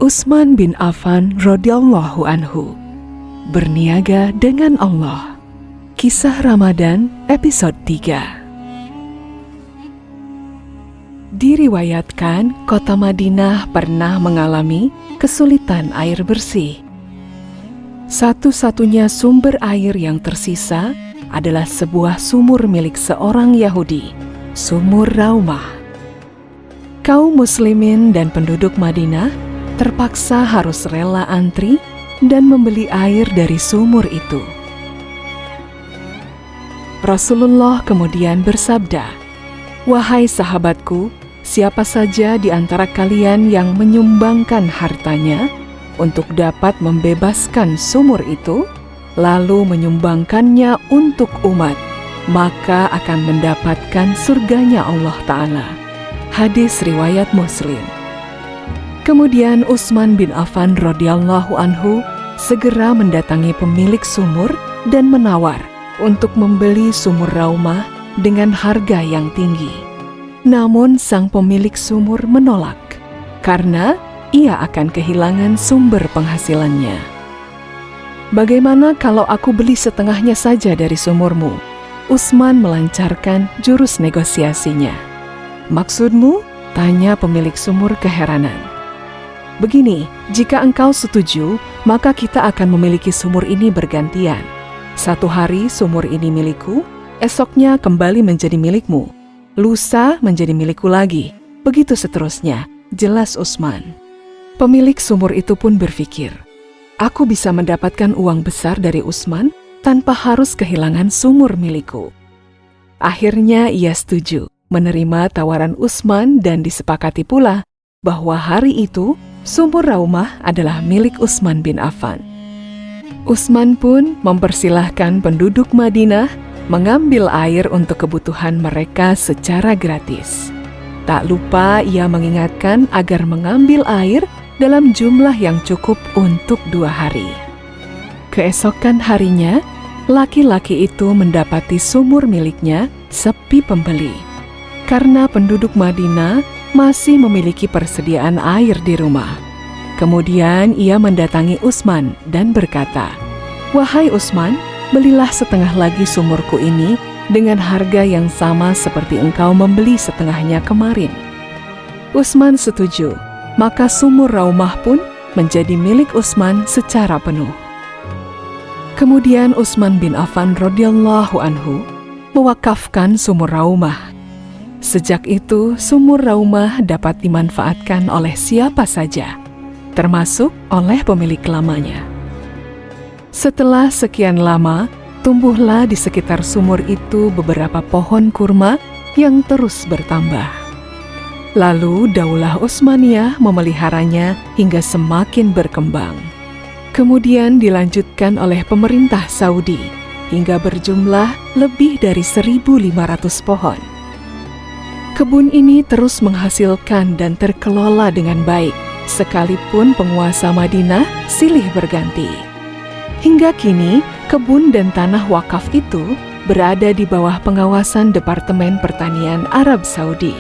Utsman bin Affan radhiyallahu anhu, berniaga dengan Allah. Kisah Ramadan episode 3. Diriwayatkan kota Madinah pernah mengalami kesulitan air bersih. Satu-satunya sumber air yang tersisa adalah sebuah sumur milik seorang Yahudi, sumur Raumah. Kaum muslimin dan penduduk Madinah terpaksa harus rela antri dan membeli air dari sumur itu. Rasulullah kemudian bersabda, "Wahai sahabatku, siapa saja di antara kalian yang menyumbangkan hartanya untuk dapat membebaskan sumur itu, lalu menyumbangkannya untuk umat, maka akan mendapatkan surganya Allah Ta'ala." Hadis riwayat Muslim. Kemudian Utsman bin Affan radhiyallahu anhu segera mendatangi pemilik sumur dan menawar untuk membeli sumur Raumah dengan harga yang tinggi. Namun sang pemilik sumur menolak karena ia akan kehilangan sumber penghasilannya. "Bagaimana kalau aku beli setengahnya saja dari sumurmu?" Utsman melancarkan jurus negosiasinya. "Maksudmu?" tanya pemilik sumur keheranan. "Begini, jika engkau setuju, maka kita akan memiliki sumur ini bergantian. Satu hari sumur ini milikku, esoknya kembali menjadi milikmu, lusa menjadi milikku lagi, begitu seterusnya," jelas Utsman. Pemilik sumur itu pun berpikir, "Aku bisa mendapatkan uang besar dari Utsman tanpa harus kehilangan sumur milikku." Akhirnya ia setuju menerima tawaran Utsman dan disepakati pula bahwa hari itu sumur Raumah adalah milik Utsman bin Affan. Utsman pun mempersilahkan penduduk Madinah mengambil air untuk kebutuhan mereka secara gratis. Tak lupa ia mengingatkan agar mengambil air dalam jumlah yang cukup untuk 2 hari. Keesokan harinya, laki-laki itu mendapati sumur miliknya sepi pembeli, karena penduduk Madinah masih memiliki persediaan air di rumah. Kemudian ia mendatangi Utsman dan berkata, "Wahai Utsman, belilah setengah lagi sumurku ini dengan harga yang sama seperti engkau membeli setengahnya kemarin." Utsman setuju, maka sumur Raumah pun menjadi milik Utsman secara penuh. Kemudian Utsman bin Affan radhiyallahu anhu mewakafkan sumur Raumah. Sejak itu, sumur Raumah dapat dimanfaatkan oleh siapa saja, termasuk oleh pemilik lamanya. Setelah sekian lama, tumbuhlah di sekitar sumur itu beberapa pohon kurma yang terus bertambah. Lalu Daulah Utsmaniyah memeliharanya hingga semakin berkembang. Kemudian dilanjutkan oleh pemerintah Saudi hingga berjumlah lebih dari 1.500 pohon. Kebun ini terus menghasilkan dan terkelola dengan baik, sekalipun penguasa Madinah silih berganti. Hingga kini, kebun dan tanah wakaf itu berada di bawah pengawasan Departemen Pertanian Arab Saudi.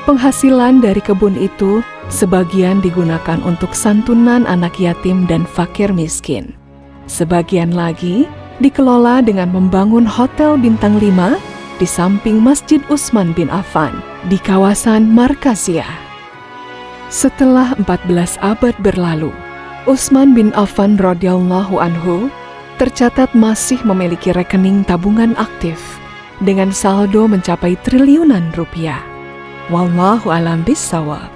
Penghasilan dari kebun itu sebagian digunakan untuk santunan anak yatim dan fakir miskin. Sebagian lagi dikelola dengan membangun hotel bintang 5 di samping Masjid Utsman bin Affan di kawasan Markaziyah. Setelah 14 abad berlalu, Utsman bin Affan radhiyallahu anhu tercatat masih memiliki rekening tabungan aktif dengan saldo mencapai triliunan rupiah. Wallahu a'lam bishawab.